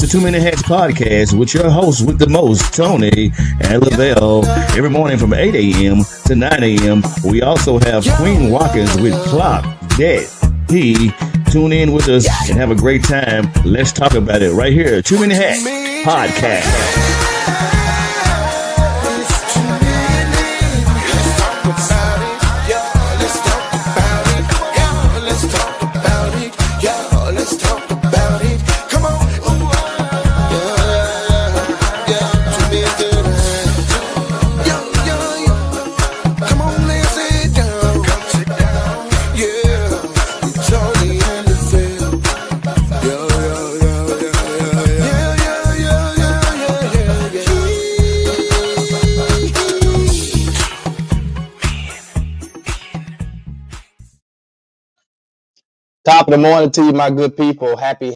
to Too Many Hats podcast with your hosts with the most, Tony and Lavelle. Every morning from 8 a.m. to 9 a.m. We also have Queen Watkins with Clock Dead. Tune in with us and have a great time. Let's talk about it right here. Too Many Hats podcast. Top of the morning to you, my good people. Happy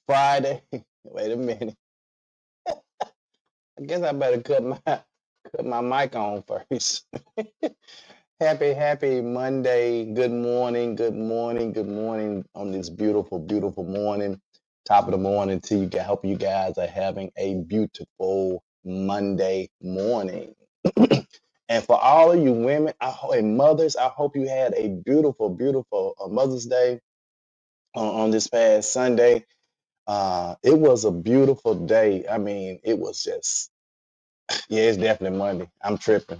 Friday. Wait a minute. I guess I better cut my mic on first. Happy Monday. Good morning on this beautiful morning. Top of the morning to you. I hope you guys are having a beautiful Monday morning. And for all of you women and mothers, I hope you had a beautiful Mother's Day on this past Sunday. It was a beautiful day. I mean, it was just, yeah, it's definitely Monday. I'm tripping.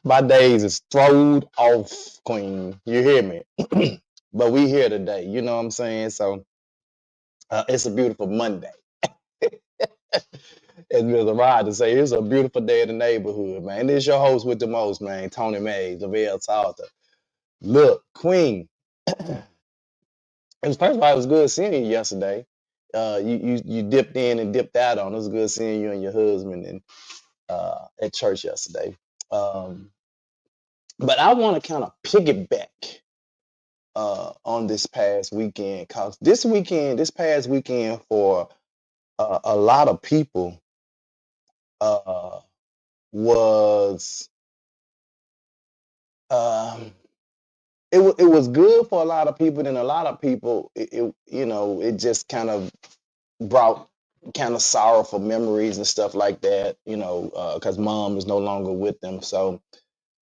My days is thrown off, Queen. You hear me? But we here today. You know what I'm saying? So it's a beautiful Monday. As Mr. Rod say, it's a beautiful day in the neighborhood, man. And it's your host with the most, man, Tony Mays, Lavelle Salter. Look, Queen. First of all, it was good seeing you yesterday. You dipped in and dipped out on. It was good seeing you and your husband and at church yesterday. But I want to kind of piggyback on this past weekend, because this past weekend for a lot of people was it was good for a lot of people, and a lot of people it just kind of brought kind of sorrowful memories and stuff like that, because mom is no longer with them. So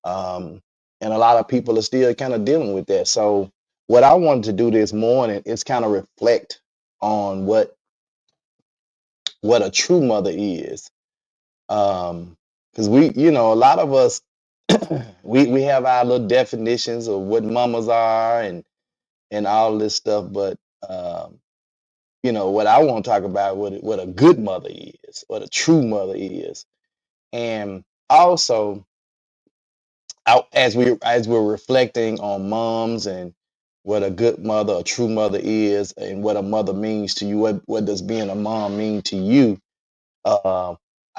and a lot of people are still kind of dealing with that. So what I wanted to do this morning is kind of reflect on what a true mother is. Because a lot of us we have our little definitions of what mamas are and all this stuff, but what I want to talk about, what a good mother is, what a true mother is. And also, as we're reflecting on moms and what a good mother, a true mother is, and what a mother means to you, what does being a mom mean to you?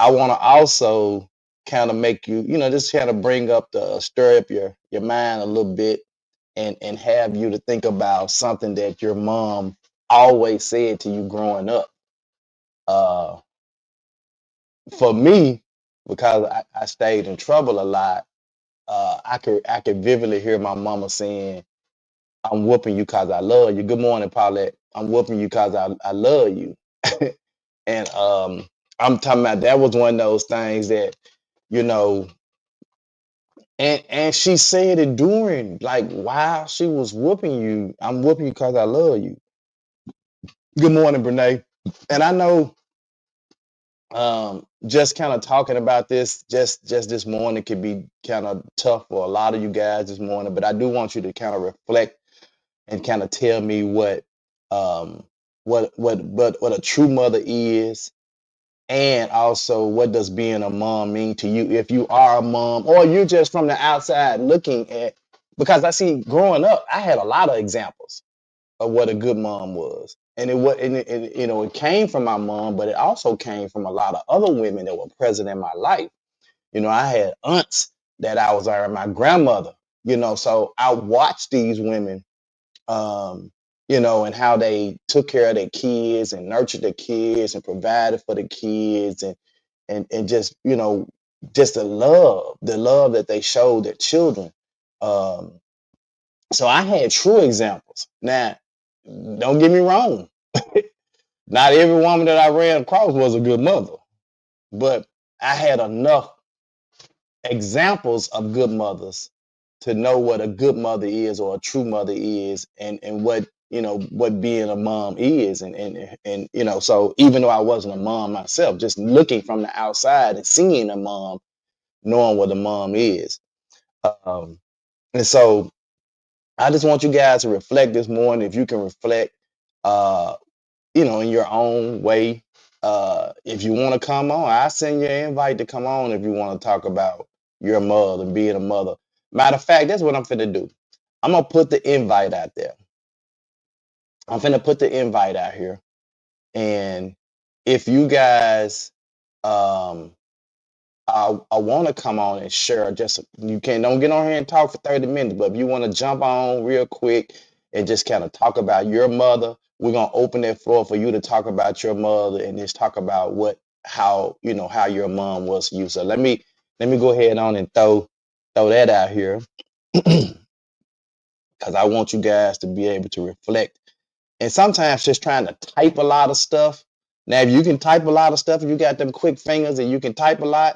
I want to also kind of make you, just kind of stir up your mind a little bit, and have you to think about something that your mom always said to you growing up. For me, because I stayed in trouble a lot, I could vividly hear my mama saying, "I'm whooping you because I love you." Good morning, Paulette. I'm whooping you because I love you. And I'm talking about, that was one of those things that, and she said it during, like, while she was whooping you. "I'm whooping you because I love you." Good morning, Brene. And I know just kind of talking about this just this morning could be kind of tough for a lot of you guys this morning, but I do want you to kind of reflect and kind of tell me what a true mother is, and also what does being a mom mean to you, if you are a mom or you're just from the outside looking at. Because I see, growing up, I had a lot of examples of what a good mom was, and it came from my mom, but it also came from a lot of other women that were present in my life. I had aunts that I was around, my grandmother, so I watched these women, and how they took care of their kids and nurtured their kids and provided for the kids, and just, just the love that they showed their children. So I had true examples. Now, Don't get me wrong. Not every woman that I ran across was a good mother, but I had enough examples of good mothers to know what a good mother is or a true mother is, and what what being a mom is, and so even though I wasn't a mom myself, just looking from the outside and seeing a mom, knowing what a mom is. um, and so I just want you guys to reflect this morning. If you can reflect, uh, in your own way. If you want to come on, I send you an invite to come on if you want to talk about your mother, being a mother. Matter of fact, that's what I'm finna do. I'm gonna put the invite out there. I'm finna put the invite out here. And if you guys um I want to come on and share, just you can don't get on here and talk for 30 minutes, but if you want to jump on real quick and just kind of talk about your mother, we're gonna open that floor for you to talk about your mother and just talk about how your mom was to you. So let me go ahead on and throw that out here because I want you guys to be able to reflect. And sometimes just trying to type a lot of stuff. Now, if you can type a lot of stuff, if you got them quick fingers and you can type a lot,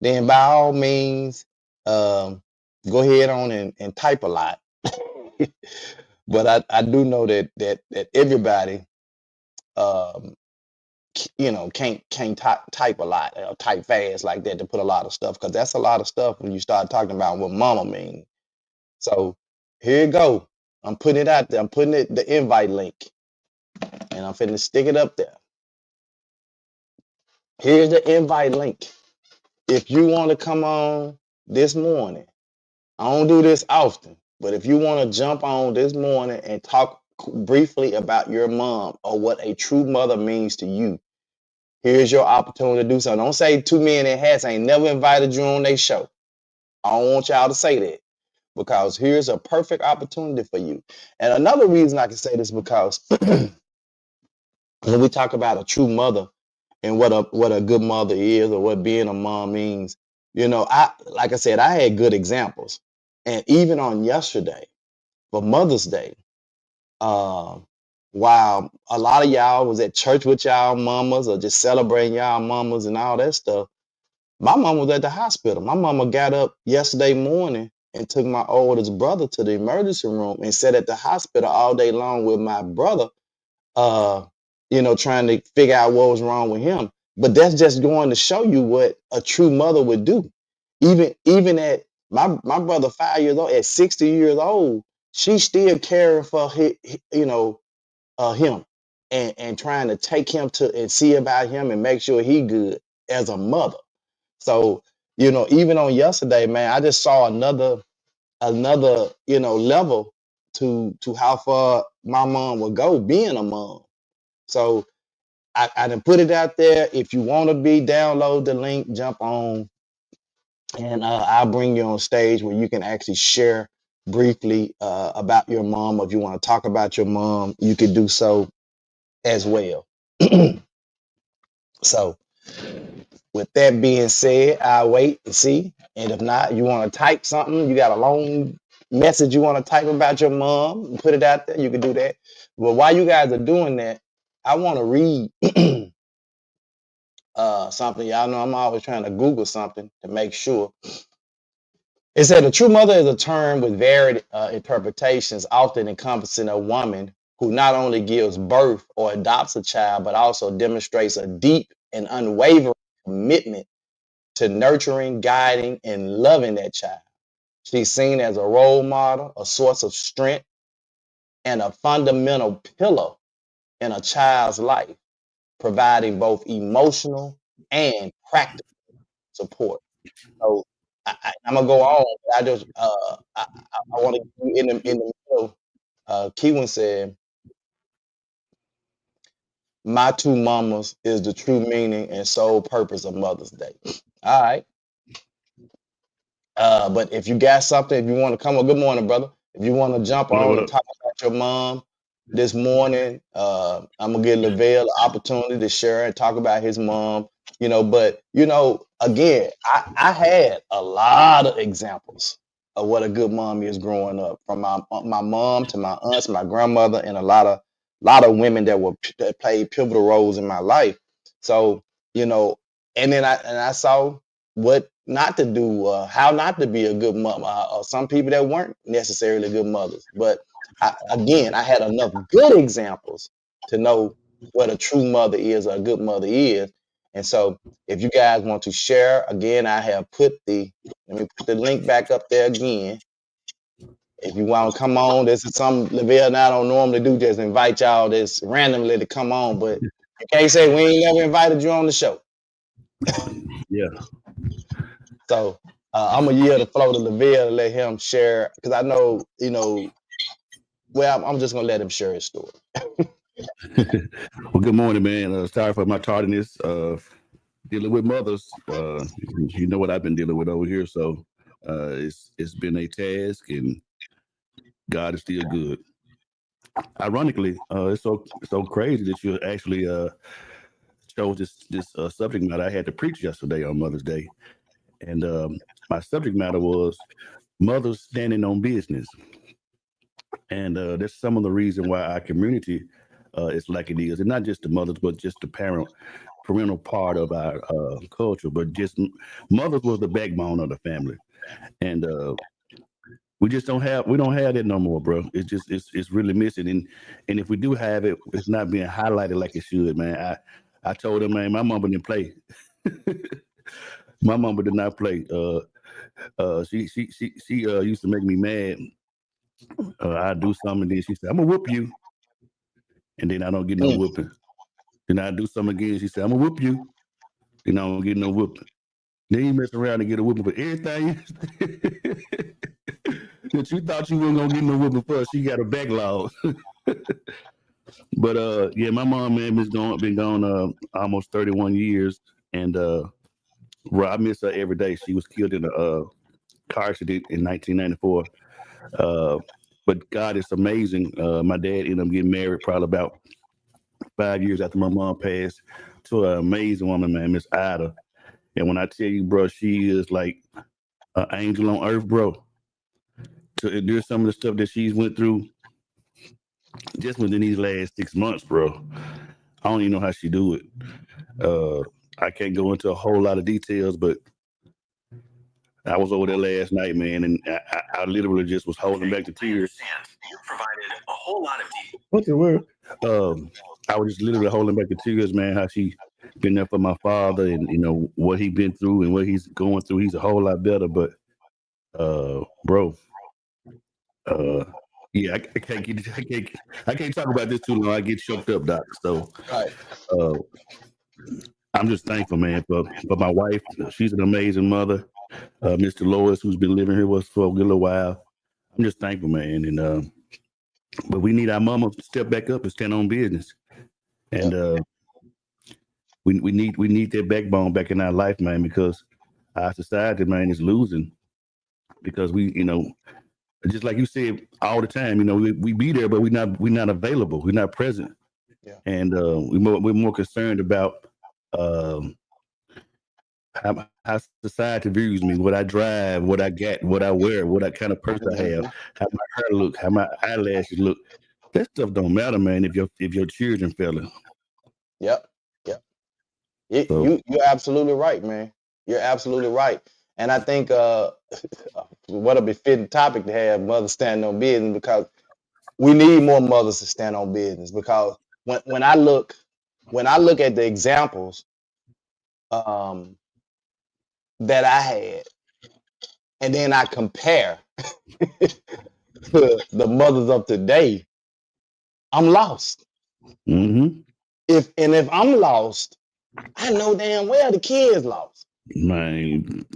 then by all means, um, go ahead on and type a lot. But I do know that everybody, um, can't type a lot or type fast like that to put a lot of stuff, because that's a lot of stuff when you start talking about what mama means. So here you go. I'm putting it out there. I'm putting the invite link, and I'm finna stick it up there. Here's the invite link. If you want to come on this morning, I don't do this often, but if you want to jump on this morning and talk briefly about your mom or what a true mother means to you, here's your opportunity to do so. Don't say two men in hats ain't never invited you on their show. I don't want y'all to say that, because here's a perfect opportunity for you. And another reason I can say this, because when we talk about a true mother and what a good mother is, or what being a mom means, I like I said, I had good examples. And even on yesterday, for Mother's Day, um, while a lot of y'all was at church with y'all mamas or just celebrating y'all mamas and all that stuff, my mom was at the hospital. My mama got up yesterday morning and took my oldest brother to the emergency room and sat at the hospital all day long with my brother, uh, trying to figure out what was wrong with him. But that's just going to show you what a true mother would do. Even at my brother 5 years old, at 60 years old, she's still caring for him, and trying to take him to and see about him and make sure he good as a mother. So, even on yesterday, man, I just saw another level to how far my mom would go being a mom. So I done put it out there. If you want to download the link, jump on, and I'll bring you on stage where you can actually share briefly about your mom. Or if you want to talk about your mom, you could do so as well. So with that being said, I'll wait and see. And if not, you want to type something, you got a long message you want to type about your mom, and put it out there, you can do that. But while you guys are doing that, I want to read something. Y'all know I'm always trying to Google something to make sure. It said a true mother is a term with varied interpretations, often encompassing a woman who not only gives birth or adopts a child, but also demonstrates a deep and unwavering commitment to nurturing, guiding, and loving that child. She's seen as a role model, a source of strength, and a fundamental pillar in a child's life, providing both emotional and practical support. So I'm gonna go on. But I want to in the middle. Keewan said, "My two mamas is the true meaning and sole purpose of Mother's Day." All right. But if you got something, if you want to come on, good morning, brother. If you want to jump What up, on what and up? talk about your mom this morning, I'm gonna give Lavelle an opportunity to share and talk about his mom. But again, I had a lot of examples of what a good mom is growing up, from my mom to my aunts, my grandmother, and a lot of women that played pivotal roles in my life. So, you know, and then I saw what not to do, how not to be a good mom. Some people that weren't necessarily good mothers, but again, I had enough good examples to know what a true mother is, or a good mother is. And so, if you guys want to share, again, I have put let me put the link back up there again. If you want to come on, this is something Lavelle and I don't normally do, just invite y'all this randomly to come on, but you can't say we ain't never invited you on the show. Yeah. So I'm gonna yield the flow to Lavelle to let him share, because I know, well, I'm just gonna let him share his story. Well, good morning, man. Sorry for my tardiness. Dealing with mothers, you know what I've been dealing with over here. So it's been a task, and God is still good. Ironically, it's so crazy that you actually chose this subject matter. I had to preach yesterday on Mother's Day, and my subject matter was mothers standing on business, and that's some of the reason why our community is like it is, and not just the mothers, but just the parental part of our culture. But just mothers was the backbone of the family, and we just don't have that no more, bro. It's really missing, and if we do have it, it's not being highlighted like it should, man. I told him, man, my mama didn't play. My mama did not play. She used to make me mad. I do something, and then she said, "I'm gonna whoop you," and then I don't get no whooping. Then I do something again. She said, "I'm gonna whoop you," and I don't get no whooping. Then you mess around and get a whooping for everything that you thought you weren't gonna get no whooping for. She got a backlog. But yeah, my mom, man, been gone almost 31 years, and I miss her every day. She was killed in a car accident in 1994. But God is amazing. My dad ended up getting married probably about 5 years after my mom passed to an amazing woman, man, Miss Ida. And when I tell you, bro, she is like an angel on earth, bro. To endure some of the stuff that she's went through just within these last 6 months, bro. I don't even know how she do it. I can't go into a whole lot of details, but I was over there last night, man, and I literally just was holding back the tears. You provided a whole lot of details. What's the word? I was just literally holding back the tears, man. How she been there for my father, and what he been through and what he's going through. He's a whole lot better, but bro, yeah, I can't talk about this too long. I get choked up, Doc. So, I'm just thankful, man, for my wife. She's an amazing mother. Mr. Lois, who's been living here with us for a little while. I'm just thankful, man. And but we need our mama to step back up and stand on business. And we need that backbone back in our life, man, because our society, man, is losing. Because we, just like you said all the time, we be there, but we're not available. We're not present. Yeah. And we're more concerned about how society views me, what I drive, what I get, what I wear, what kind of purse I have, how my hair look, how my eyelashes look. That stuff don't matter, man, if your children failing. Yep. You're absolutely right, man. You're absolutely right. And I think what a befitting topic to have, mothers standing on business, because we need more mothers to stand on business. Because when I look at the examples that I had, and then I compare to the mothers of today, I'm lost. Mm-hmm. If I'm lost, I know damn well the kids lost. Man,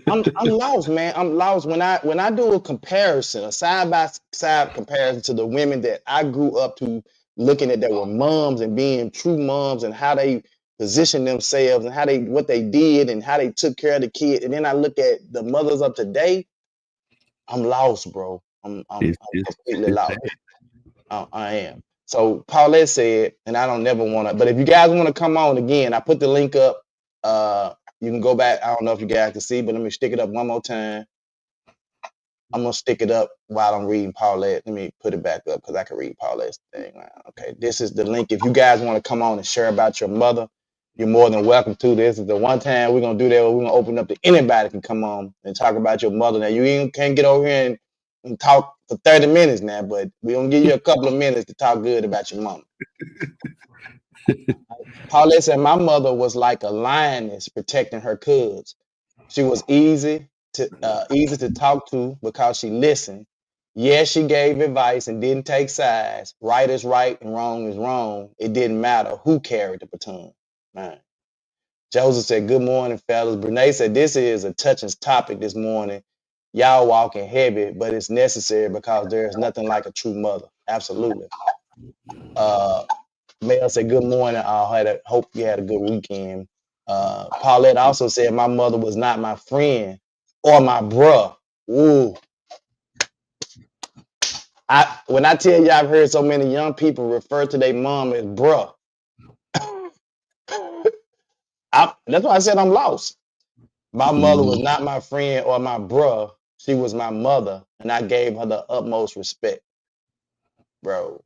I'm lost, man. I'm lost when I do a comparison, a side by side comparison to the women that I grew up to, looking at that were moms and being true moms, and how they positioned themselves, and what they did, and how they took care of the kid. And then I look at the mothers of today. I'm lost, bro. I'm completely lost. I am. So Paulette said, and I don't never want to, but if you guys want to come on again, I put the link up. You can go back. I don't know if you guys can see, but let me stick it up one more time. I'm gonna stick it up while I'm reading Paulette. Let me put it back up because I can read Paulette's thing now. Okay, this is the link. If you guys want to come on and share about your mother, you're more than welcome to. This is the one time we're gonna do that where we're gonna open up to anybody can come on and talk about your mother. Now you can't get over here and talk for 30 minutes now, but we're gonna give you a couple of minutes to talk good about your mama. Paulette said, my mother was like a lioness protecting her cubs. She was easy to talk to because she listened. Yes, she gave advice and didn't take sides. Right is right and wrong is wrong. It didn't matter who carried the baton. Man. Joseph said, good morning, fellas. Brene said, this is a touching topic this morning. Y'all walking heavy, but it's necessary because there's nothing like a true mother. Absolutely. Mel said, good morning. I hope you had a good weekend. Paulette also said, my mother was not my friend or my bruh. Ooh. When I tell you I've heard so many young people refer to their mom as bruh, that's why I said I'm lost. My mother was not my friend or my bruh. She was my mother, and I gave her the utmost respect, bro.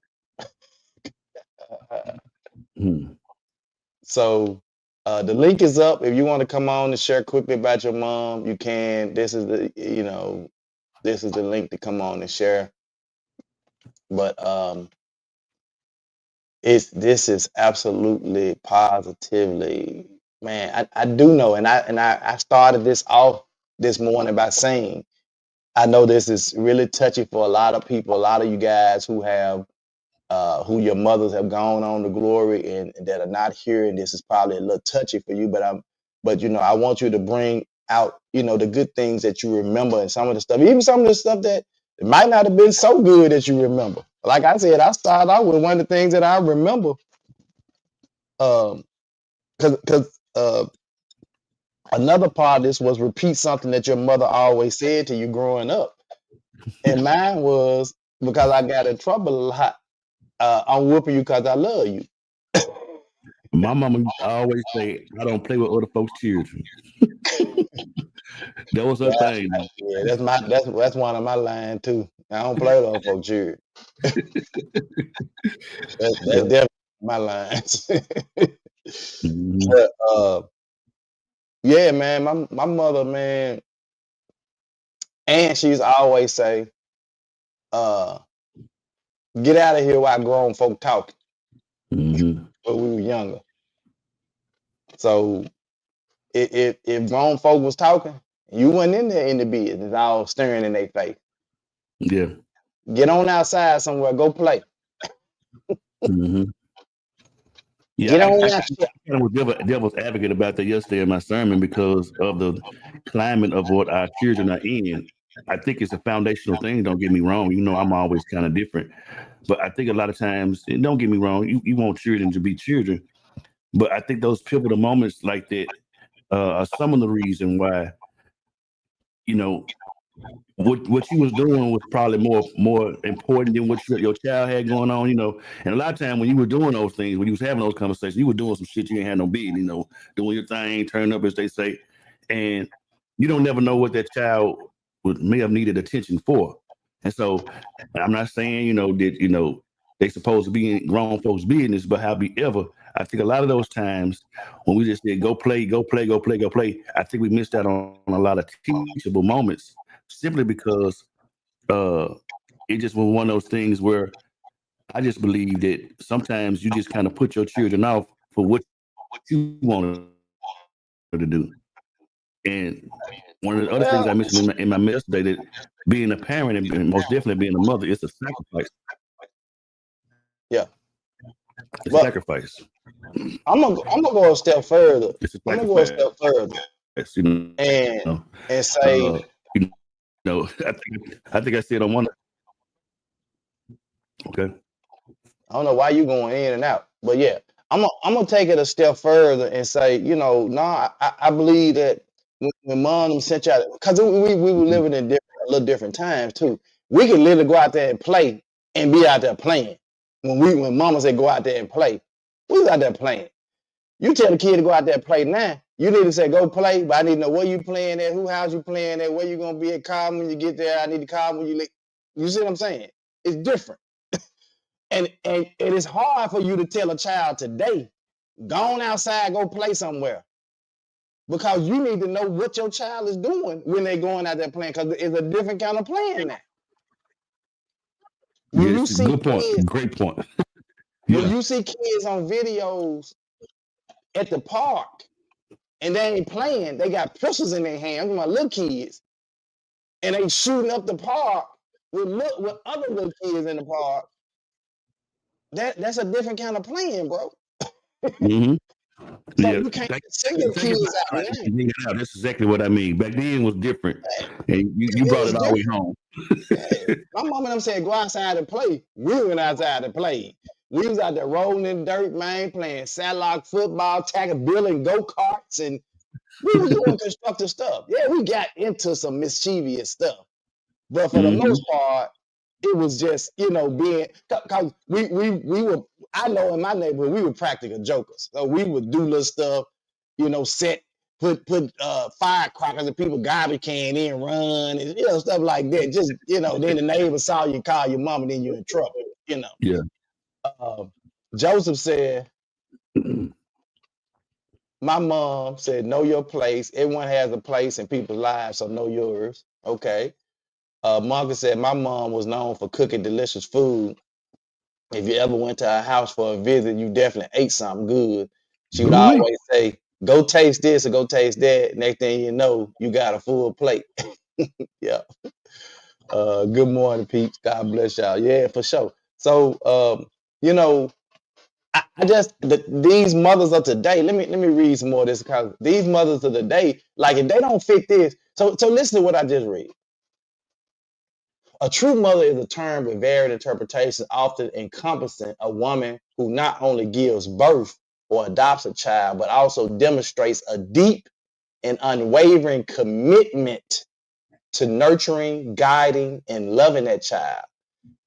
So the link is up. If you want to come on and share quickly about your mom, you can. This is the link to come on and share. But this is absolutely positively, man. I do know, and I started this off this morning by saying I know this is really touchy for a lot of people, a lot of you guys who have who your mothers have gone on to glory and that are not here, and this is probably a little touchy for you, but I want you to bring out the good things that you remember, and some of the stuff, even some of the stuff that it might not have been so good that you remember. Like I said, I started out with one of the things that I remember, because another part of this was repeat something that your mother always said to you growing up, and mine was, because I got in trouble a lot, I'm whooping you because I love you. My mama used to always say, I don't play with other folks' children. That was her thing. Yeah, that's one of my lines too. I don't play with other folks' children. That's definitely my lines. But yeah, man, my mother, man, and she used to always say, get out of here while grown folk talking. When we were younger. So if grown folk was talking, you wasn't in there in the business, all staring in their face. Yeah. Get on outside somewhere, go play. Yeah, Get on I kind of was devil's advocate about that yesterday in my sermon because of the climate of what our children are in. I think it's a foundational thing. Don't get me wrong. I'm always kind of different, but I think a lot of times, and don't get me wrong, you want children to be children, but I think those pivotal moments like that are some of the reason why, what you was doing was probably more important than what your child had going on, And a lot of time when you were doing those things, when you was having those conversations, you were doing some shit you ain't had no business, doing your thing, turning up as they say, and you don't never know what that child may have needed attention for. And so I'm not saying, that, they supposed to be in grown folks' business, but however, I think a lot of those times when we just said go play, I think we missed out on a lot of teachable moments. Simply because it just was one of those things where I just believe that sometimes you just kind of put your children off for what you want to do. And one of the other things I mentioned in my message today, that being a parent and most definitely being a mother, it's a sacrifice. Yeah. It's a sacrifice. I'm gonna go a step further. I'm gonna go a step further. And say, I think I said on one. Okay. I don't know why you going in and out, but yeah, I'm gonna take it a step further and say, I believe that when mom sent you out, because we were living in a little different times too. We could literally go out there and play and be out there playing. When mama said go out there and play, we was out there playing. You tell the kid to go out there and play now. You need to say, go play, but I need to know where you playing at, who house you playing at, where you going to be at, call when you get there. I need to call when you leave. You see what I'm saying? It's different. And it is hard for you to tell a child today, go on outside, go play somewhere. Because you need to know what your child is doing when they're going out there playing, because it's a different kind of playing now. When you Yes, see good point. kids, Great point. when Yeah. you see kids on videos at the park and they ain't playing, they got pistols in their hands, my little kids, and they shooting up the park with other little kids in the park. That's a different kind of playing, bro. Mm-hmm. So Yeah. you can't single kids out now. That's exactly what I mean. Back then was different, and you It brought was it all the way home. Yeah. My mom and them said go outside and play. We went outside and played. We was out there rolling in the dirt, man, playing satellite football, tagging building go-karts, and we were doing constructive stuff. Yeah, we got into some mischievous stuff. But for the most part, it was just, being, because we were, I know in my neighborhood, we were practical jokers. So we would do little stuff, put firecrackers in people's garbage can in, run, and, stuff like that. Just, then the neighbor saw you, call your mom, and then you're in trouble, Yeah. Joseph said, my mom said, know your place. Everyone has a place in people's lives, so know yours. Okay. Marcus said, my mom was known for cooking delicious food. If you ever went to her house for a visit, you definitely ate something good. She would always say, go taste this or go taste that. Next thing you know, you got a full plate. Yeah. Good morning, Peeps. God bless y'all. Yeah, for sure. So, I just these mothers of today. Let me read some more of this, because these mothers of today, like if they don't fit this, so listen to what I just read. A true mother is a term with varied interpretations, often encompassing a woman who not only gives birth or adopts a child, but also demonstrates a deep and unwavering commitment to nurturing, guiding, and loving that child.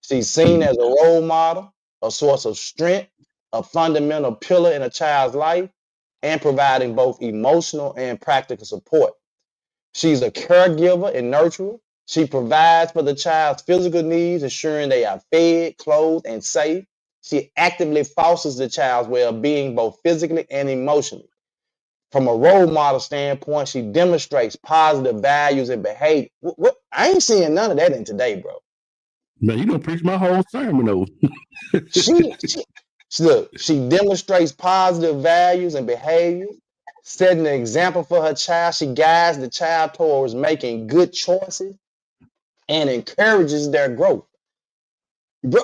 She's seen as a role model, a source of strength, a fundamental pillar in a child's life, and providing both emotional and practical support. She's a caregiver and nurturer. She provides for the child's physical needs, ensuring they are fed, clothed, and safe. She actively fosters the child's well-being, both physically and emotionally. From a role model standpoint, she demonstrates positive values and behavior. I ain't seeing none of that in today, bro. Man, you don't preach my whole sermon, though. She demonstrates positive values and behaviors, setting an example for her child. She guides the child towards making good choices and encourages their growth. Bro,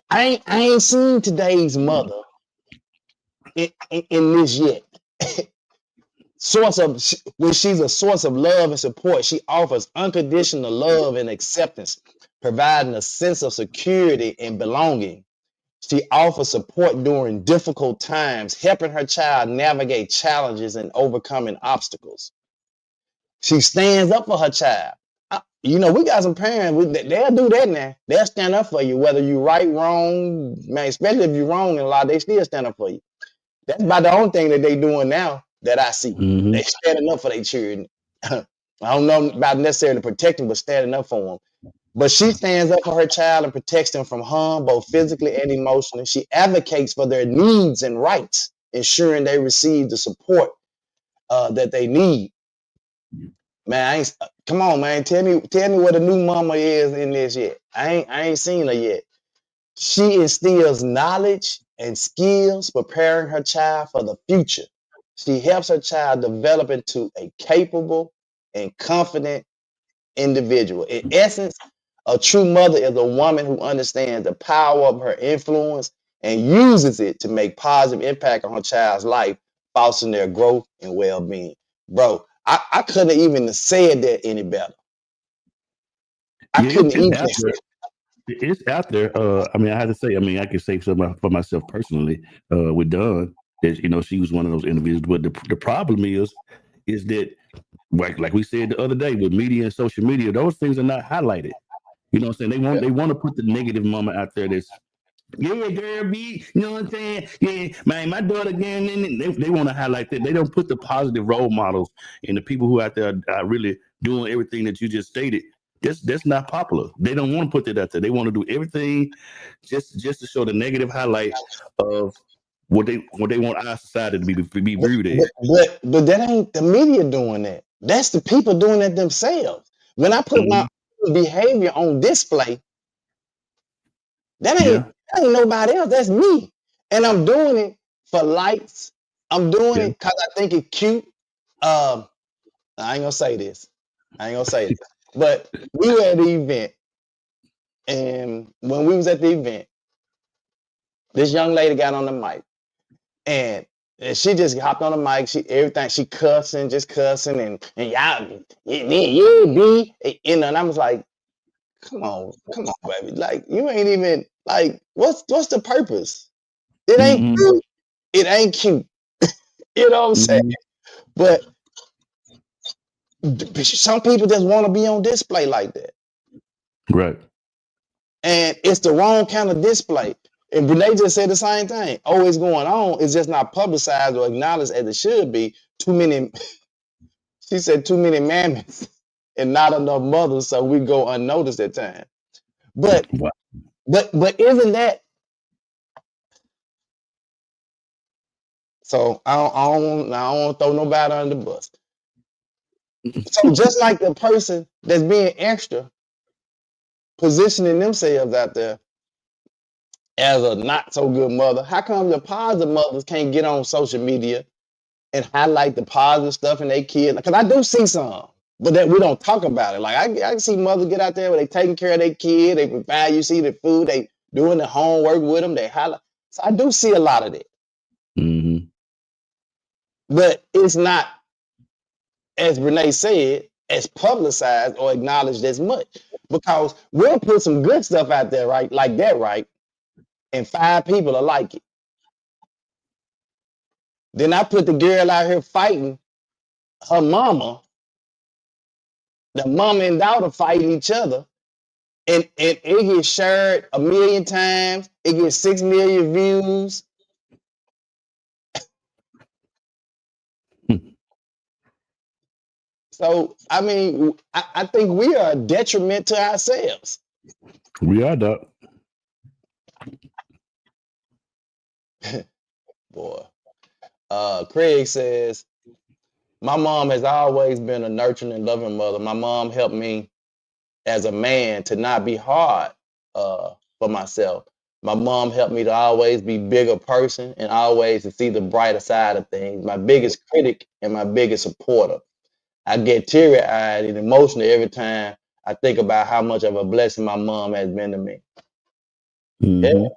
I ain't seen today's mother in this yet. When she's a source of love and support, she offers unconditional love and acceptance, providing a sense of security and belonging. She offers support during difficult times, helping her child navigate challenges and overcoming obstacles. She stands up for her child. We got some parents, they'll do that now. They'll stand up for you, whether you right, wrong, man, especially if you're wrong in a lot, they still stand up for you. That's about the only thing that they doing now that I see. They standing up for their children. I don't know about necessarily protecting, but standing up for them. But she stands up for her child and protects them from harm, both physically and emotionally. She advocates for their needs and rights, ensuring they receive the support that they need. Man, come on, man. Tell me what a new mama is in this yet. I ain't seen her yet. She instills knowledge and skills, preparing her child for the future. She helps her child develop into a capable and confident individual. In essence, a true mother is a woman who understands the power of her influence and uses it to make positive impact on her child's life, fostering their growth and well-being. Bro, I couldn't even have said that any better. It's out there. I mean, I have to say, I can say something for myself personally with Dawn, that, she was one of those individuals. But the problem is that, like we said the other day, with media and social media, those things are not highlighted. You know what I'm saying? They want to put the negative mama out there that's Yeah, girl, be, you know what I'm saying? Yeah, man, my daughter again, and they want to highlight that. They don't put the positive role models and the people who out there are really doing everything that you just stated. That's not popular. They don't want to put that out there. They want to do everything just to show the negative highlight of what they want our society to be viewed as. But that ain't the media doing that. That's the people doing that themselves. When I put my own behavior on display, that Yeah, ain't nobody else. That's me. And I'm doing it for likes. I'm doing yeah. it because I think it's cute. I ain't gonna say this. But we were at the event, and when we was at the event, this young lady got on the mic, and she just hopped on the mic. She cussing, just cussing, and y'all, you be, and I was like, come on, baby, like you ain't even like, what's the purpose? It ain't Mm-hmm. cute. It ain't cute. You know what I'm saying? But some people just want to be on display like that. Right. And it's the wrong kind of display. And Renee just said the same thing. Oh, it's going on. It's just not publicized or acknowledged as it should be. She said too many mammoths and not enough mothers, so we go unnoticed at times. But isn't that so? I don't want to throw nobody under the bus. So just like the person that's being extra, positioning themselves out there as a not so good mother, how come the positive mothers can't get on social media and highlight the positive stuff in their kids? Because I do see some, but that we don't talk about it. Like I see mothers get out there where they taking care of their kid, they provide, you see the food, they doing the homework with them, they highlight. So I do see a lot of that. Mm-hmm. But it's not, as Renee said, as publicized or acknowledged as much. Because we'll put some good stuff out there, right? Like that, right? And 5 people will like it. Then I put the girl out here fighting her mama, the mama and daughter fighting each other, and it gets shared 1 million times. It gets 6 million views. So I mean, I think we are a detriment to ourselves. We are, Doc. Boy. Craig says, my mom has always been a nurturing and loving mother. My mom helped me as a man to not be hard for myself. My mom helped me to always be a bigger person and always to see the brighter side of things. My biggest critic and my biggest supporter. I get teary-eyed and emotional every time I think about how much of a blessing my mom has been to me. Mm-hmm. Yeah.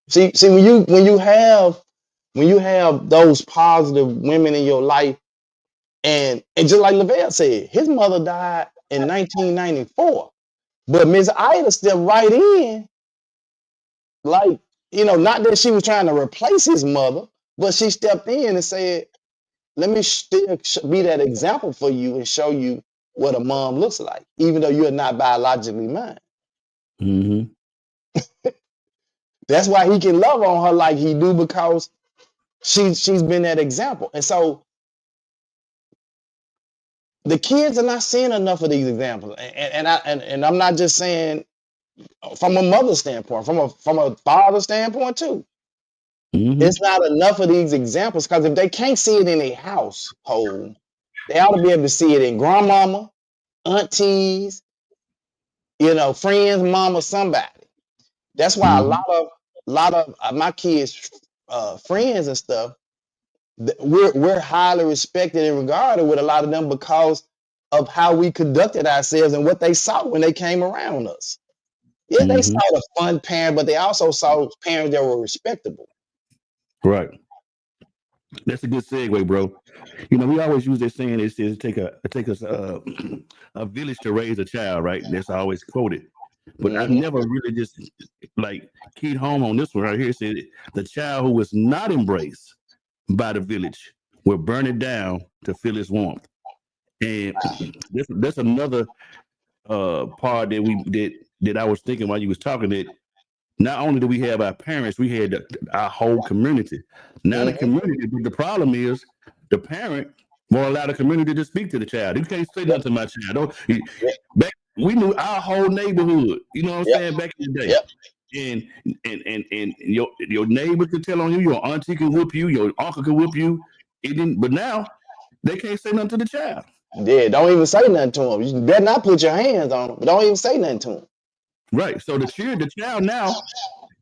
See, when you have those positive women in your life, and just like Lavelle said, his mother died in 1994, but Miss Ida stepped right in, like, not that she was trying to replace his mother, but she stepped in and said, let me still be that example for you and show you what a mom looks like, even though you're not biologically mine. Mm-hmm. That's why he can love on her like he do, because she's been that example. And so the kids are not seeing enough of these examples. And I'm not just saying from a mother's standpoint, from a father's standpoint too. Mm-hmm. It's not enough of these examples, because if they can't see it in a household, they ought to be able to see it in grandmama, aunties, friends, mama, somebody. That's why a lot of my kids' friends and stuff, we're highly respected and regarded with a lot of them because of how we conducted ourselves and what they saw when they came around us. Yeah, they saw the fun parent, but they also saw parents that were respectable. Right. That's a good segue, bro. We always use that saying, it says take a village to raise a child, right? That's always quoted. But I've never really just like keyed home on this one right here. It said the child who was not embraced by the village will burn it down to feel its warmth. And that's another part that I was thinking while you was talking, that not only do we have our parents, we had our whole community. Now the community, the problem is the parent won't allow the community to speak to the child. You can't say nothing to my child. Back, we knew our whole neighborhood. You know what I'm saying? Back in the day. And your neighbor could tell on you, your auntie can whoop you, your uncle can whoop you. But now they can't say nothing to the child. Yeah, don't even say nothing to him. You better not put your hands on him, but don't even say nothing to him. Right. So the child now,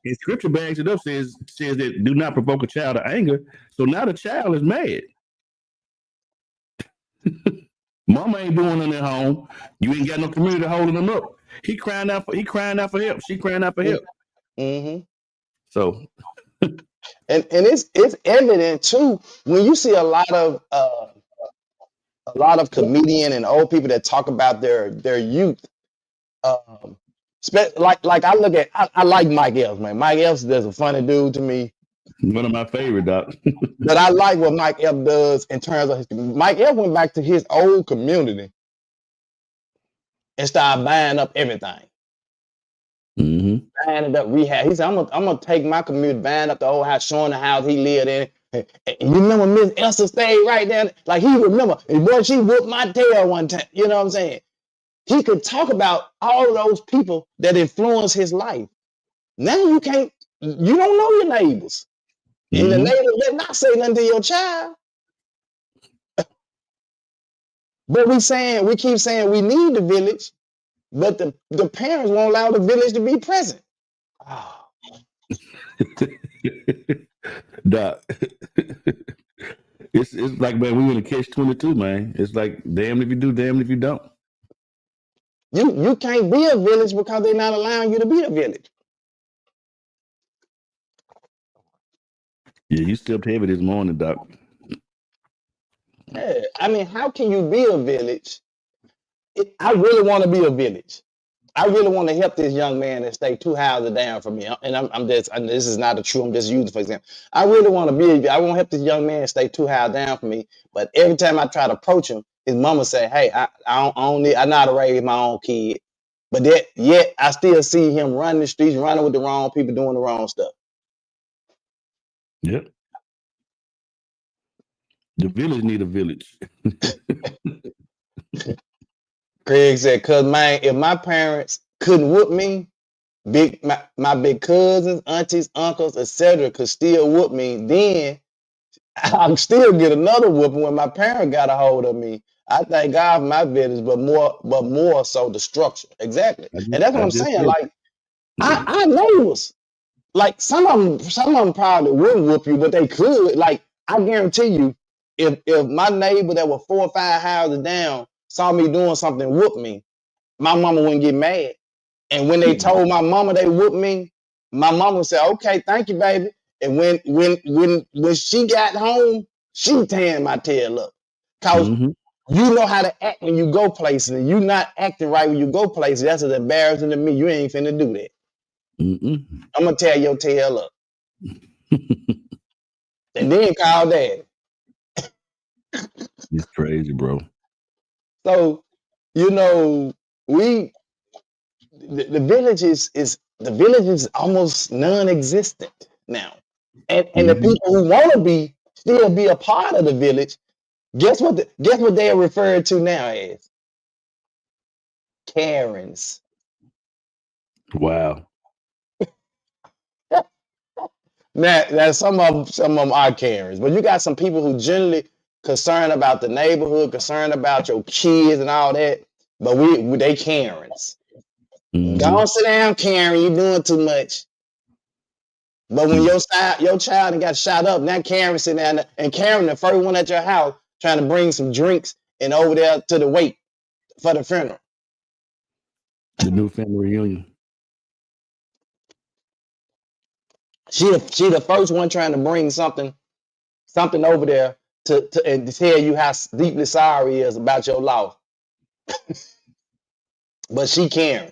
and scripture backs it up, says that do not provoke a child to anger. So now the child is mad. Mama ain't doing nothing at home. You ain't got no community holding them up. He crying out for help. She crying out for help. Mm-hmm. So and it's evident too when you see a lot of comedian and old people that talk about their youth. Like I look at, I like Mike Epps, man. Mike Epps is a funny dude to me. One of my favorite, Doc. But I like what Mike Epps does in terms of Mike Epps went back to his old community and started buying up everything. Mm-hmm. Buying it up, rehab. He said, I'm gonna take my community, buying up the old house, showing the house he lived in. And you remember Miss Esther stayed right there? Like he remember, and boy, she whooped my tail one time. You know what I'm saying? He could talk about all of those people that influenced his life. Now you don't know your neighbors. And the neighbors better not say nothing to your child. But we keep saying we need the village, but the parents won't allow the village to be present. Oh. Doc. It's like, man, we in a catch-22, man. It's like, damn if you do, damn if you don't. You can't be a village because they're not allowing you to be a village. Yeah, you stepped heavy this morning, Doc. Yeah, I mean, how can you be a village? I really want to be a village. I really want to help this young man that stay 2 houses down from me. And this is not true. I'm just using for example. I really want to I want to help this young man stay 2 houses down from me. But every time I try to approach him, his mama say, "Hey, I know how to raise my own kid." But yet I still see him running the streets, running with the wrong people, doing the wrong stuff. Yep. The village need a village. Craig said, "Cause man, if my parents couldn't whoop me, my big cousins, aunties, uncles, etc., could still whoop me, then I'll still get another whooping when my parent got a hold of me. I thank God for my village, but more so the structure." Exactly. And that's what I'm saying. Like I neighbors, like some of them probably wouldn't whoop you, but they could. Like I guarantee you, if my neighbor that was 4 or 5 houses down saw me doing something, whoop me, my mama wouldn't get mad. And when they told my mama they whooped me, my mama would say, "Okay, thank you, baby." And when she got home, she tearing my tail up. Cause you know how to act when you go places, and you not acting right when you go places. That's as embarrassing to me. You ain't finna do that. I'm gonna tear your tail up. And then call daddy. It's crazy, bro. So, you know, the village is almost non-existent now. And the people who want to still be a part of the village, guess what they are referred to now as? Karens. Wow. Now some of them are Karens, but you got some people who generally concerned about the neighborhood, concerned about your kids and all that, but they Karens. Go on, sit down, Karen. You doing too much. But when your child got shot up, now Karen sitting down, and Karen the first one at your house trying to bring some drinks and over there to the wake for the funeral. The new family reunion. She the first one trying to bring something over there to tell you how deeply sorry he is about your loss. But she Karen.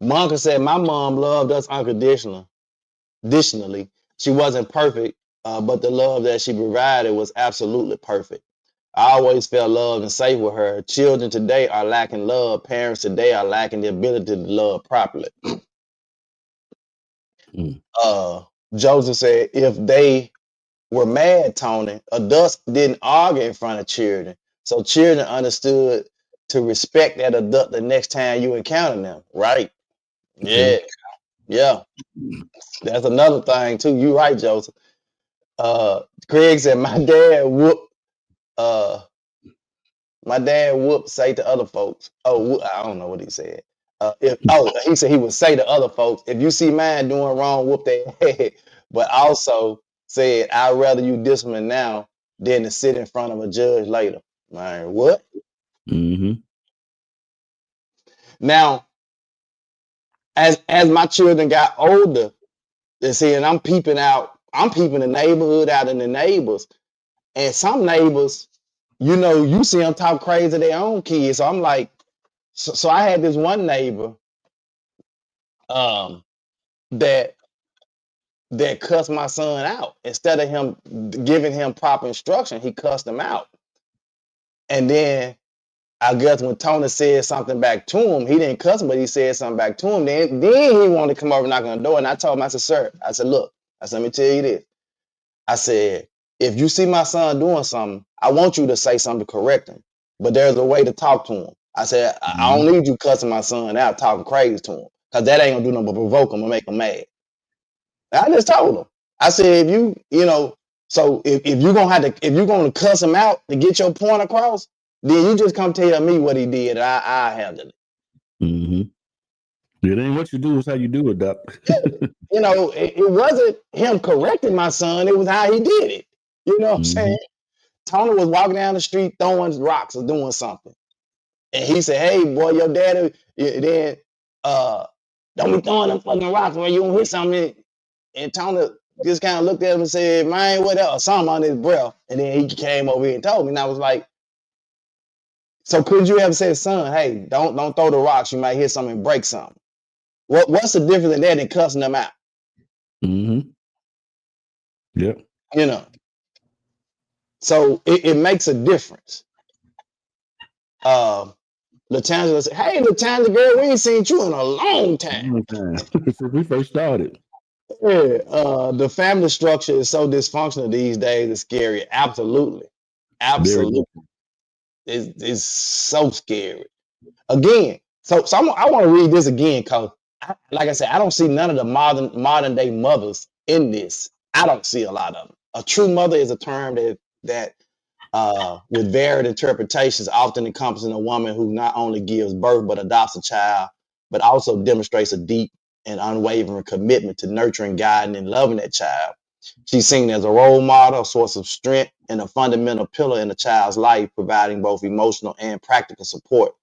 Monka said, "My mom loved us unconditionally. Additionally, she wasn't perfect, but the love that she provided was absolutely perfect. I always felt loved and safe with her. Children today are lacking love. Parents today are lacking the ability to love properly." Mm. Joseph said if they were mad, Tony, adults didn't argue in front of children. So children understood to respect that adult the next time you encounter them, right? Yeah, Okay. yeah. That's another thing too. You right, Joseph. Craig said uh my dad whoop say to other folks. Oh, I don't know what he said. He said he would say to other folks, if you see mine doing wrong, whoop their head. But also said, I'd rather you discipline now than to sit in front of a judge later. Man, what? Mm-hmm. Now, as my children got older, and I'm peeping the neighborhood out in the neighbors, and some neighbors, you see them talk crazy to their own kids. So I'm like, so I had this one neighbor that cussed my son out. Instead of him giving him proper instruction, he cussed him out. And then I guess when Tony said something back to him, he didn't cuss him, but he said something back to him. Then he wanted to come over and knock on the door. And I told him, I said, sir, look, let me tell you this. I said, if you see my son doing something, I want you to say something to correct him. But there's a way to talk to him. I said, I don't need you cussing my son out, talking crazy to him. Because that ain't going to do nothing but provoke him and make him mad. I just told him. I said, so if you're gonna cuss him out to get your point across, then you just come tell me what he did. I handle it. Mm-hmm. It ain't what you do, it's how you do it, Doc. It wasn't him correcting my son, it was how he did it. You know what I'm saying? Tony was walking down the street throwing rocks or doing something. And he said, hey, boy, your daddy, then don't be throwing them fucking rocks when you don't hit something. And Tony just kind of looked at him and said, man, what else? Something on his breath. And then he came over here and told me. And I was like, so could you ever say, son, hey, don't throw the rocks. You might hit something and break something. What's the difference in that than cussing them out? Mm-hmm. Yep. So it makes a difference. LaTangela said, hey, LaTangela, girl, we ain't seen you in a long time. Since we first started. Yeah, the family structure is so dysfunctional these days. It's scary. Absolutely. It's so scary. Again, so I want to read this again because, like I said, I don't see none of the modern day mothers in this. I don't see a lot of them. A true mother is a term that with varied interpretations, often encompassing a woman who not only gives birth but adopts a child, but also demonstrates a deep and unwavering commitment to nurturing, guiding, and loving that child. She's seen as a role model, a source of strength, and a fundamental pillar in a child's life, providing both emotional and practical support.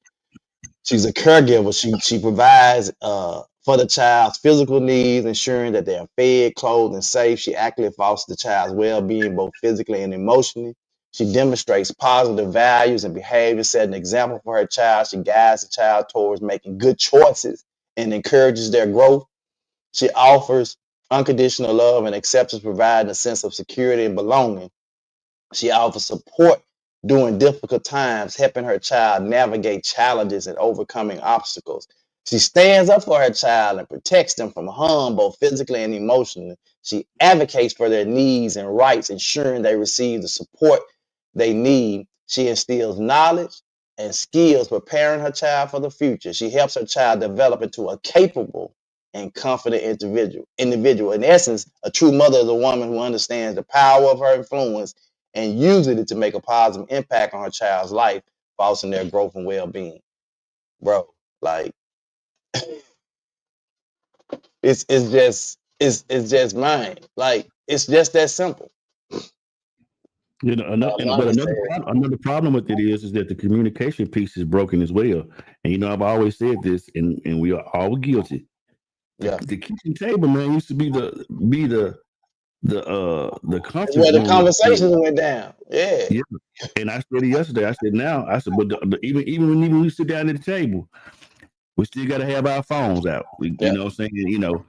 She's a caregiver. She provides for the child's physical needs, ensuring that they are fed, clothed, and safe. She actively fosters the child's well-being, both physically and emotionally. She demonstrates positive values and behavior, setting an example for her child. She guides the child towards making good choices and encourages their growth. She offers unconditional love and acceptance, providing a sense of security and belonging. She offers support during difficult times, helping her child navigate challenges and overcoming obstacles. She stands up for her child and protects them from harm, both physically and emotionally. She advocates for their needs and rights, ensuring they receive the support they need. She instills knowledge and skills, preparing her child for the future. She helps her child develop into a capable and confident individual. In essence, a true mother is a woman who understands the power of her influence and uses it to make a positive impact on her child's life, fostering their growth and well-being. Bro, like it's just mine. Like it's just that simple. Another problem with it is that the communication piece is broken as well. And I've always said this, and we are all guilty. Yeah. The kitchen table, man, used to be the conference where the room. conversations went down. Yeah. And I said it yesterday. I said, but even when we sit down at the table, we still got to have our phones out. You know what I'm saying?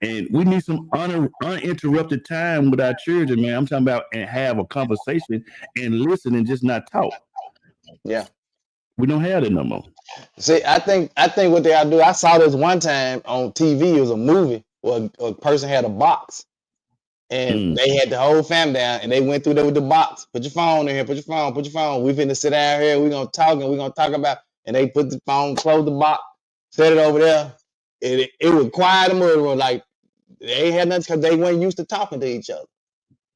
And we need some uninterrupted time with our children, man. I'm talking about and have a conversation and listen and just not talk. Yeah. We don't have that no more. See, I think what they gotta do, I saw this one time on TV, it was a movie Well, a person had a box, and they had the whole family down, and they went through there with the box. Put your phone in here. Put your phone. We finna sit down here. We're gonna talk, and we're gonna talk about. And they put the phone, closed the box, set it over there. It was quiet and murder. Like they ain't had nothing because they weren't used to talking to each other.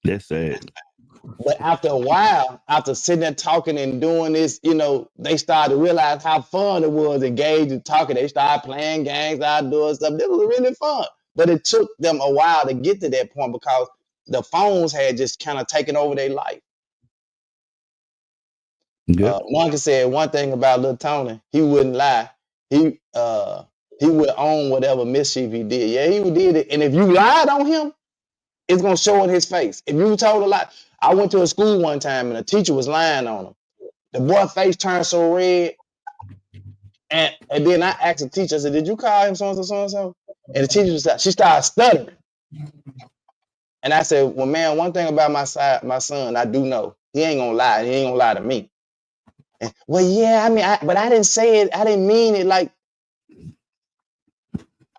That's sad. But after a while, after sitting there talking and doing this, they started to realize how fun it was, engaged and talking. They started playing games, started doing stuff. It was really fun. But it took them a while to get to that point because the phones had just kind of taken over their life. Yep. Monkey said one thing about Lil Tony, he wouldn't lie. He would own whatever mischief he did. Yeah, he did it. And if you lied on him, it's gonna show in his face. If you told a lie, I went to a school one time and a teacher was lying on him. The boy's face turned so red, and then I asked the teacher, I said, "Did you call him so and so, so and so?" And the teacher she started stuttering. And I said, "Well, man, one thing about my son, I do know he ain't gonna lie. He ain't gonna lie to me." And, well, yeah, I mean, but I didn't say it. I didn't mean it like.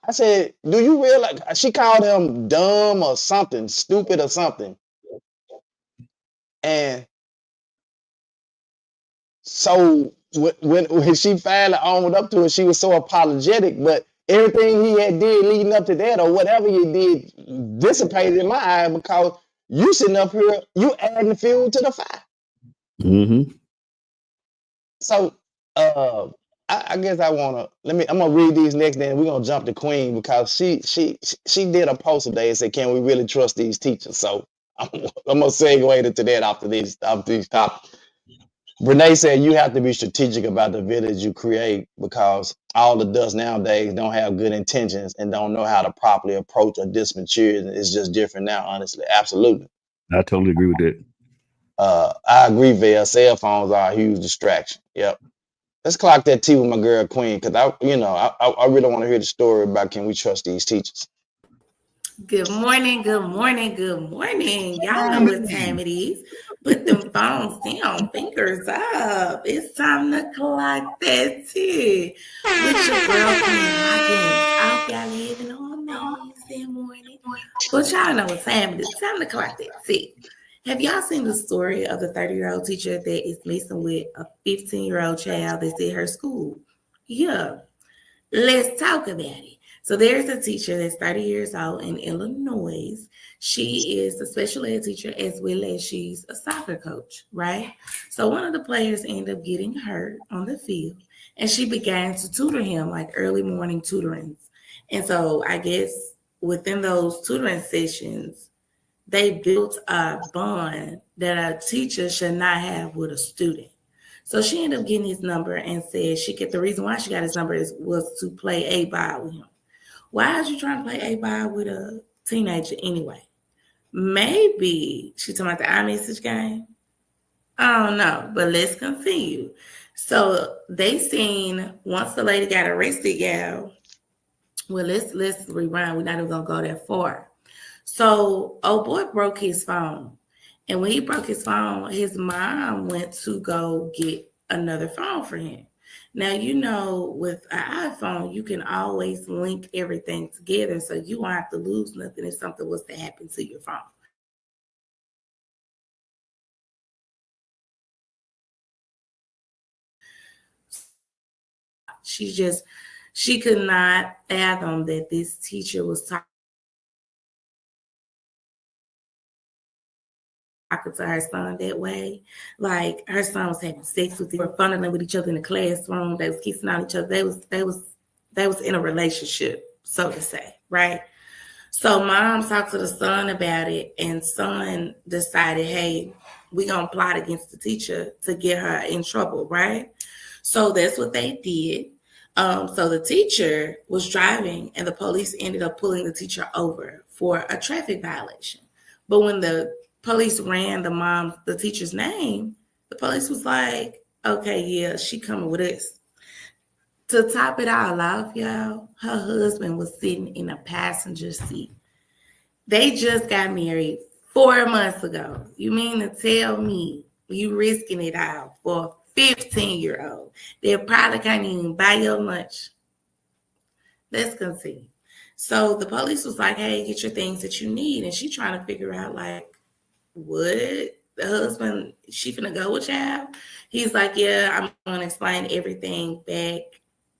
I said, "Do you realize?" She called him dumb or something, stupid or something. And so when she finally owned up to it, she was so apologetic. But everything he had did leading up to that, or whatever he did, dissipated in my eye because you sitting up here, you adding fuel to the fire. Mm-hmm. So I guess I'm gonna read these next, then we're gonna jump to Queen because she did a post today and said, "Can we really trust these teachers?" So I'm gonna segue into that after these topics. Renee said you have to be strategic about the village you create because all adults nowadays don't have good intentions and don't know how to properly approach or dismiss children. It's just different now, honestly. Absolutely. I totally agree with that. I agree, Val. Cell phones are a huge distraction. Yep. Let's clock that tea with my girl Queen because I really want to hear the story about can we trust these teachers. Good morning. Y'all know what time it is. Put them phones down, fingers up. It's time to clock that tea with your girl Queen Watkins. I hope y'all having an amazing morning. But y'all know what time it is. It's time to clock that tea. Have y'all seen the story of the 30-year-old teacher that is messing with a 15-year-old child that's at her school? Yeah. Let's talk about it. So there's a teacher that's 30 years old in Illinois. She is a special ed teacher as well as she's a soccer coach, right? So one of the players ended up getting hurt on the field and she began to tutor him like early morning tutorings. And so I guess within those tutoring sessions, they built a bond that a teacher should not have with a student. So she ended up getting his number and said the reason why she got his number was to play A-ball with him. Why is you trying to play A-ball with a teenager anyway? Maybe she's talking about the iMessage game. I don't know, but let's continue. So they seen once the lady got arrested, y'all. Well, let's rewind. We're not even gonna go that far. So old boy broke his phone. And when he broke his phone, his mom went to go get another phone for him. Now, with an iPhone, you can always link everything together so you won't have to lose nothing if something was to happen to your phone. She could not fathom that this teacher was talking to her son that way. Like her son was having sex with him, were fondling with each other in the classroom. They was kissing on each other. They was in a relationship, so to say, right? So mom talked to the son about it, and son decided, hey, we gonna plot against the teacher to get her in trouble, right? So that's what they did. So the teacher was driving, and the police ended up pulling the teacher over for a traffic violation. But when the police ran the teacher's name, the police was like, okay, yeah, she coming with us. To top it all off, y'all, her husband was sitting in a passenger seat. They just got married 4 months ago. You mean to tell me you risking it all for a 15-year-old that probably can't even buy your lunch? Let's continue. So the police was like, hey, get your things that you need. And she trying to figure out, like, what the husband, she finna go with y'all? He's like, yeah, I'm gonna explain everything back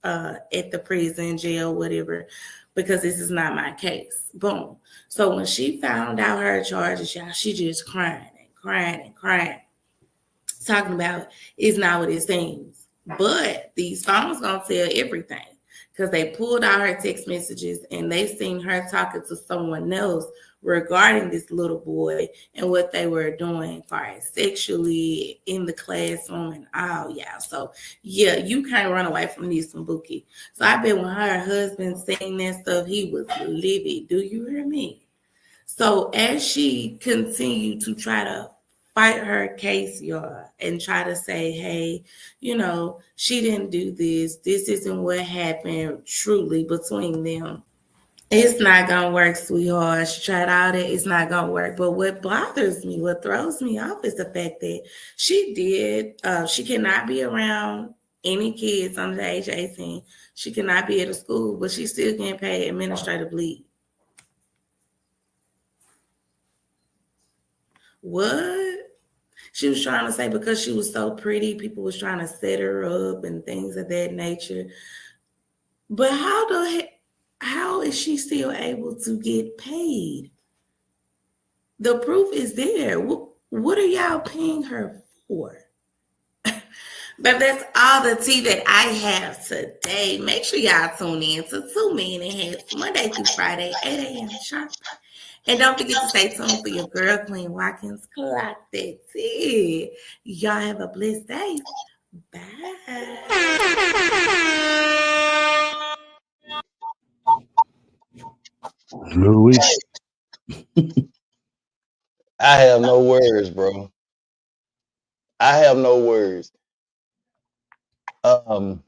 at the prison, jail, whatever, because this is not my case. Boom. So when she found out her charges, y'all, she just crying and crying and crying, talking about it's not what it seems. But these phones gonna tell everything, because they pulled out her text messages and they seen her talking to someone else regarding this little boy and what they were doing far as sexually in the classroom and all. Yeah, so yeah, you can't run away from these some Bookie. So I bet when her husband seen that stuff, he was livid. Do you hear me? So as she continued to try to fight her case, y'all, and try to say, hey, you know, she didn't do this. This isn't what happened truly between them. It's not gonna work, sweetheart. She tried all that. It's not gonna work. But what bothers me, what throws me off, is the fact that she cannot be around any kids under the age of 18. She cannot be at a school, but she's still getting paid administrative leave. What? She was trying to say because she was so pretty, people was trying to set her up and things of that nature. But how is she still able to get paid? The proof is there. What are y'all paying her for? But that's all the tea that I have today. Make sure y'all tune in to 2 Men and Half, Monday through Friday, 8 a.m. sharp. And don't forget to stay tuned for your girl, Queen Watkins. Clock that tea. Y'all have a blessed day. Bye. Louis. I have no words, bro. I have no words. So,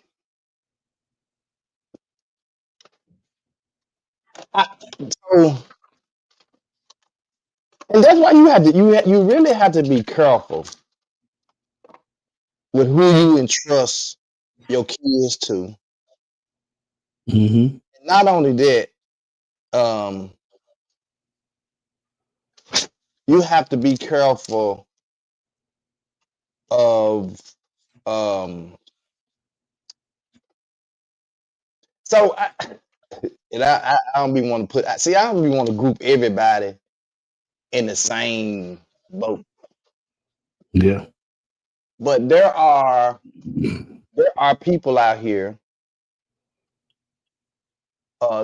and that's why you really have to be careful with who you entrust your kids to. Mm-hmm. Not only that, you have to be careful of so I don't be want to I don't be want to group everybody in the same boat. Yeah. But there are people out here,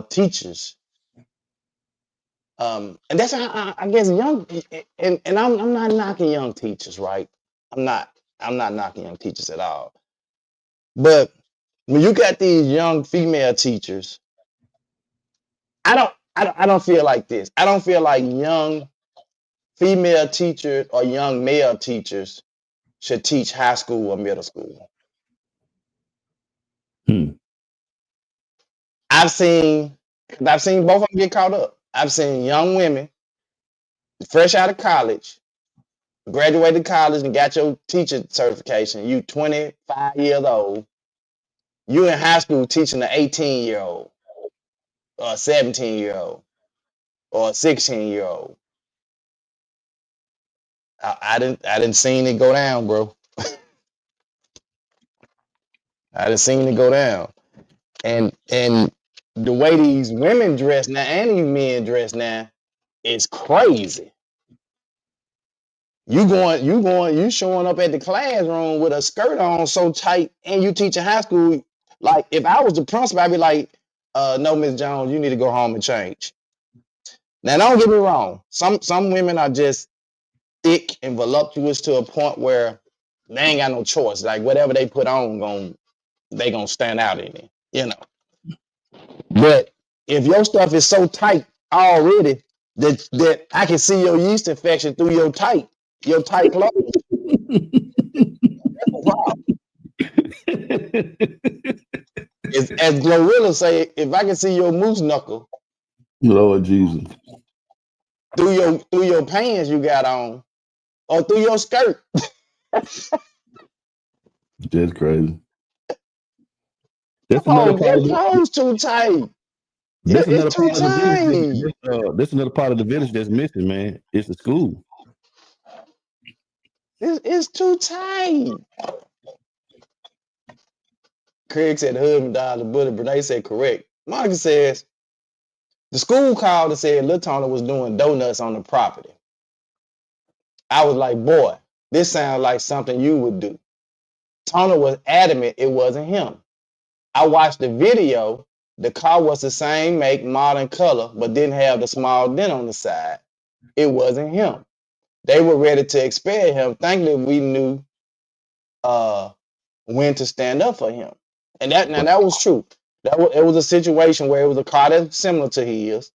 teachers, and that's how I guess young, and I'm not knocking young teachers, right? I'm not knocking young teachers at all. But when you got these young female teachers, I don't feel like this. I don't feel like young female teachers or young male teachers should teach high school or middle school. I've seen both of them get caught up. I've seen young women fresh out of college, graduated college and got your teacher certification. You 25 years old. You in high school teaching an 18-year-old or a 17-year-old or a 16-year-old. I didn't seen it go down, bro. I didn't seen it go down. And the way these women dress now and these men dress now is crazy. You showing up at the classroom with a skirt on so tight and you teaching high school. Like if I was the principal, I'd be like, no, Miss Jones, you need to go home and change. Now don't get me wrong. Some women are just thick and voluptuous to a point where they ain't got no choice. Like whatever they put on, they gonna stand out in it, you know. But if your stuff is so tight already that I can see your yeast infection through your tight clothes. Wow. As Glorilla say, if I can see your moose knuckle, Lord Jesus, through your pants you got on, or through your skirt. That's crazy. That's Your clothes too tight. This It's another too part of the village. tiny. This another part of the village that's missing, man. It's the school. It's too tiny. Craig said the husband died of bullet. Brene said correct. Monica says the school called and said Lil Tony was doing donuts on the property. I was like, boy, this sounds like something you would do. Tony was adamant it wasn't him. I watched the video. The car was the same make, model, and color, but didn't have the small dent on the side. It wasn't him. They were ready to expel him. Thankfully, we knew when to stand up for him. And that was true. It was a situation where it was a car that's similar to his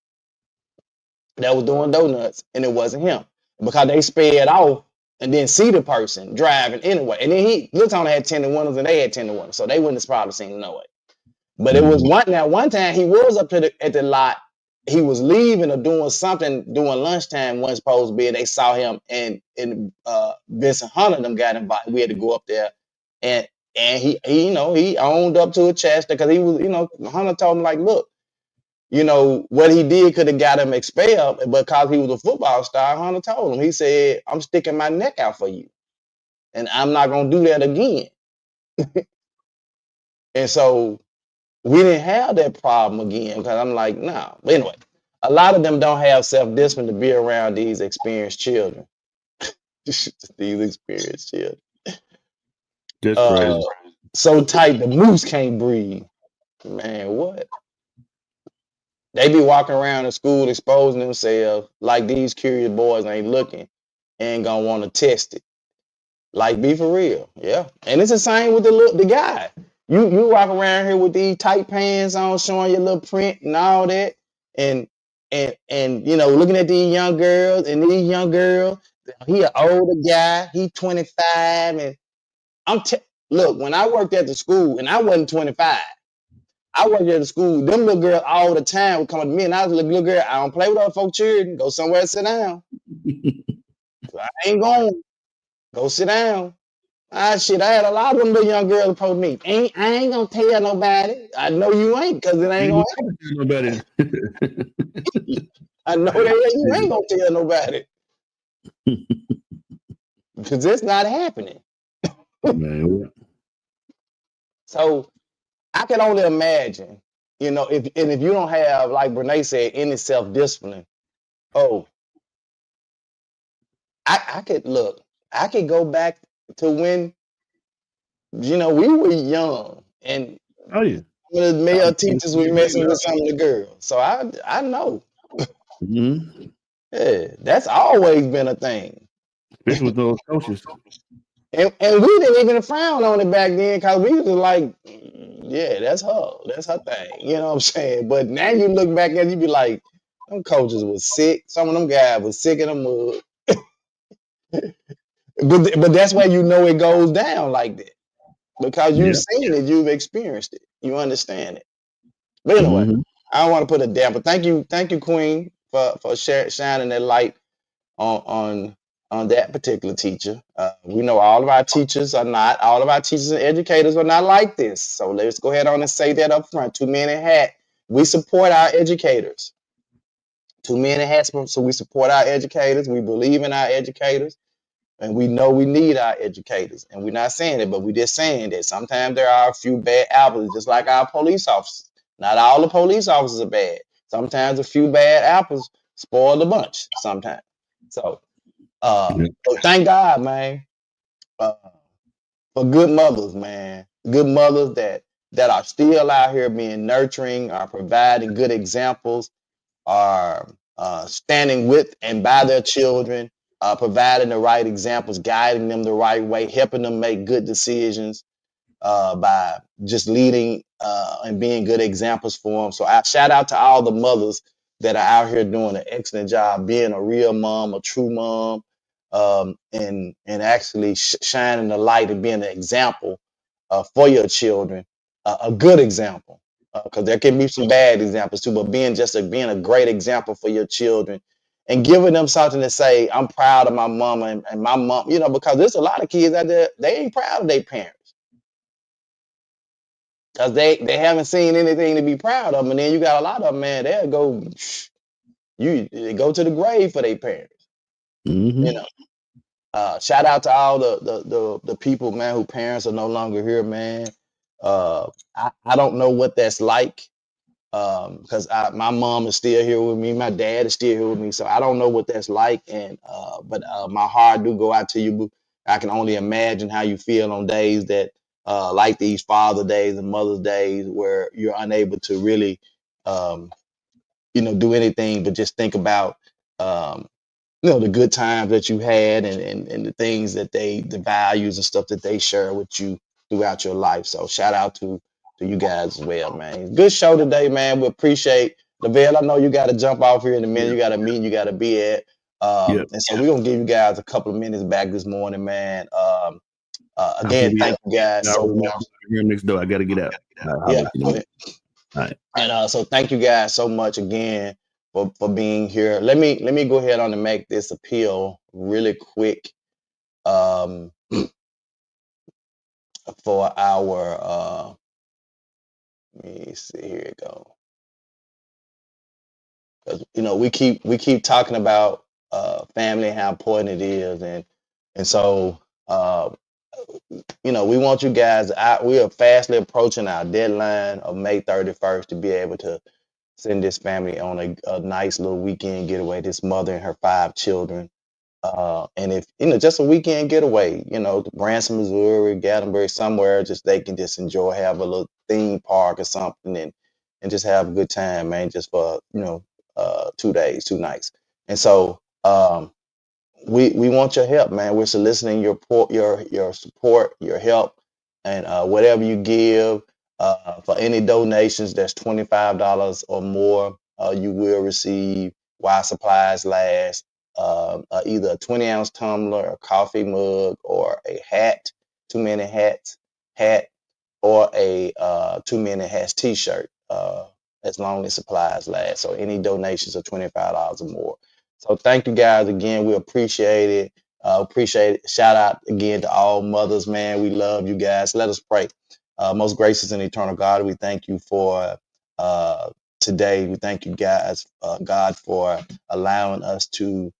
that was doing donuts, and it wasn't him because they sped off and didn't see the person driving anyway. And then Lil Tony had 10 windows and they had 10 windows, so they wouldn't have probably seen no way. But it was one time he was up at the lot. He was leaving or doing something during lunchtime. Wasn't supposed to be. They saw him, and Vincent Hunter them got invited. We had to go up there, and he he owned up to a chester because he was Hunter told him like, look, what he did could have got him expelled, but because he was a football star, Hunter told him, he said, I'm sticking my neck out for you, and I'm not gonna do that again. And so we didn't have that problem again because I'm like, nah. But anyway, a lot of them don't have self-discipline to be around these experienced children. These experienced children. That's crazy. So tight, the moose can't breathe. Man, what? They be walking around in school exposing themselves like these curious boys ain't looking and gonna want to test it. Like, be for real. Yeah. And it's the same with the guy. You walk around here with these tight pants on, showing your little print and all that, and looking at these young girls, and these young girls, he an older guy, he 25, and look, when I worked at the school, and I wasn't 25, I worked at the school, them little girls all the time would come up to me, and I was like, little girl, I don't play with other folk children, go somewhere and sit down. I ain't going, go sit down. Shit, I had a lot of them little young girls approach me. I ain't gonna tell nobody. I know you ain't, because it ain't gonna happen. Nobody. I know that you ain't gonna tell nobody. Because it's not happening. Man. So I can only imagine, if you don't have, like Brene said, any self-discipline. I could go back to when we were young, and some of the male teachers were messing with some of the girls. So I know. Mm-hmm. Yeah, that's always been a thing. This was those coaches. And we didn't even frown on it back then because we was like, yeah, that's her. That's her thing. You know what I'm saying? But now you look back and you be like, them coaches was sick. Some of them guys was sick in the mud. But that's why it goes down like that. Because you've seen it, you've experienced it, you understand it. But anyway, I don't want to put a damper. Thank you, Queen, for shining that light on that particular teacher. We know all of our teachers and educators are not like this. So let's go ahead on and say that up front. Too many hats. We support our educators. Too many hats, so we support our educators. We believe in our educators. And we know we need our educators. And we're not saying it, but we're just saying that sometimes there are a few bad apples, just like our police officers. Not all the police officers are bad. Sometimes a few bad apples spoil the bunch sometimes. So thank God, man, for good mothers, man. Good mothers that are still out here being nurturing, are providing good examples, are standing with and by their children, providing the right examples, guiding them the right way, helping them make good decisions by just leading and being good examples for them. So I shout out to all the mothers that are out here doing an excellent job, being a real mom, a true mom, and actually shining the light and being an example for your children, a good example. Because there can be some bad examples too, but being a great example for your children and giving them something to say, I'm proud of my mama and my mom, because there's a lot of kids out there, they ain't proud of their parents. because they haven't seen anything to be proud of. And then you got a lot of them, man, they'll go they go to the grave for their parents. Mm-hmm. You know. Shout out to all the people, man, whose parents are no longer here, man. I don't know what that's like, because my mom is still here with me, my dad is still here with me, so I don't know what that's like. And but my heart do go out to you. I can only imagine how you feel on days that like these Father Days and Mother's Days, where you're unable to really do anything but just think about the good times that you had, and the things that the values and stuff that they share with you throughout your life. So shout out to you guys as well, man. Good show today, man. We appreciate Lavelle. I know you got to jump off here in a minute. You got a meeting you got to be at. And so we're going to give you guys a couple of minutes back this morning, man. Again, thank you guys so much. Here next door. I got to get out. Yeah. All right. And so thank you guys so much again for being here. Let me go ahead on and make this appeal really quick for our let me see, here it go. Because we keep talking about family and how important it is, and so we want you guys out. We are fastly approaching our deadline of May 31st to be able to send this family on a nice little weekend getaway, this mother and her 5 children. And if just a weekend getaway, to Branson, Missouri, Gatlinburg, somewhere, just they can just enjoy, have a little theme park or something, and just have a good time, man, just for 2 days, 2 nights. And so we want your help, man. We're soliciting your support, your help, and whatever you give. For any donations that's $25 or more, you will receive, while supplies last, either a 20-ounce tumbler, a coffee mug, or a hat, 2 Minute Hats hat, or a 2 Minute Hats t-shirt, as long as supplies last. So any donations are $25 or more. So thank you guys again. We appreciate it. Appreciate it. Shout out again to all mothers, man. We love you guys. Let us pray. Most gracious and eternal God, we thank you for today. We thank you guys, God, for allowing us to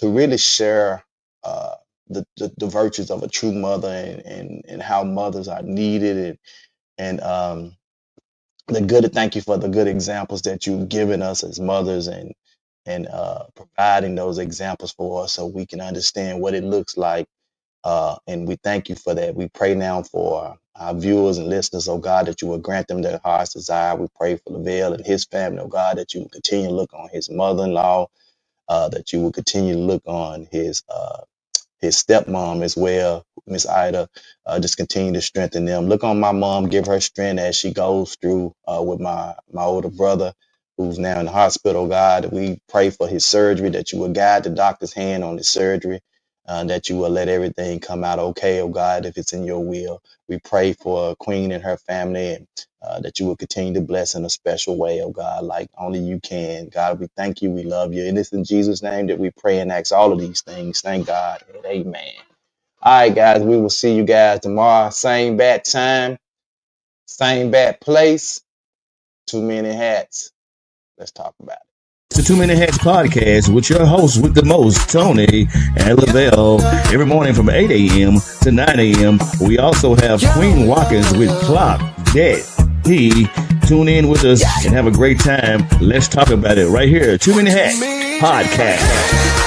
really share the virtues of a true mother, and how mothers are needed, and thank you for the good examples that you've given us as mothers, and providing those examples for us so we can understand what it looks like. And we thank you for that. We pray now for our viewers and listeners, oh God, that you will grant them their heart's desire. We pray for Lavelle and his family, oh God, that you will continue to look on his mother-in-law, that you will continue to look on his stepmom as well, Miss Ida. Just continue to strengthen them. Look on my mom, give her strength as she goes through with my older brother, who's now in the hospital, God. We pray for his surgery, that you will guide the doctor's hand on his surgery, that you will let everything come out okay, oh God, if it's in your will. We pray for Queen and her family, and that you will continue to bless in a special way, oh God, like only you can. God, we thank you. We love you. And it's in Jesus' name that we pray and ask all of these things. Thank God. And amen. All right, guys, we will see you guys tomorrow. Same bat time, same bat place. 2 Minute Hats. Let's talk about it. It's the 2 Minute Hats podcast with your hosts with the most, Tony and Lavelle, every morning from 8 a.m. to 9 a.m. We also have Queen Watkins with Clock Dead. Tune in with us and have a great time. Let's talk about it right here. 2 Minute Hats podcast.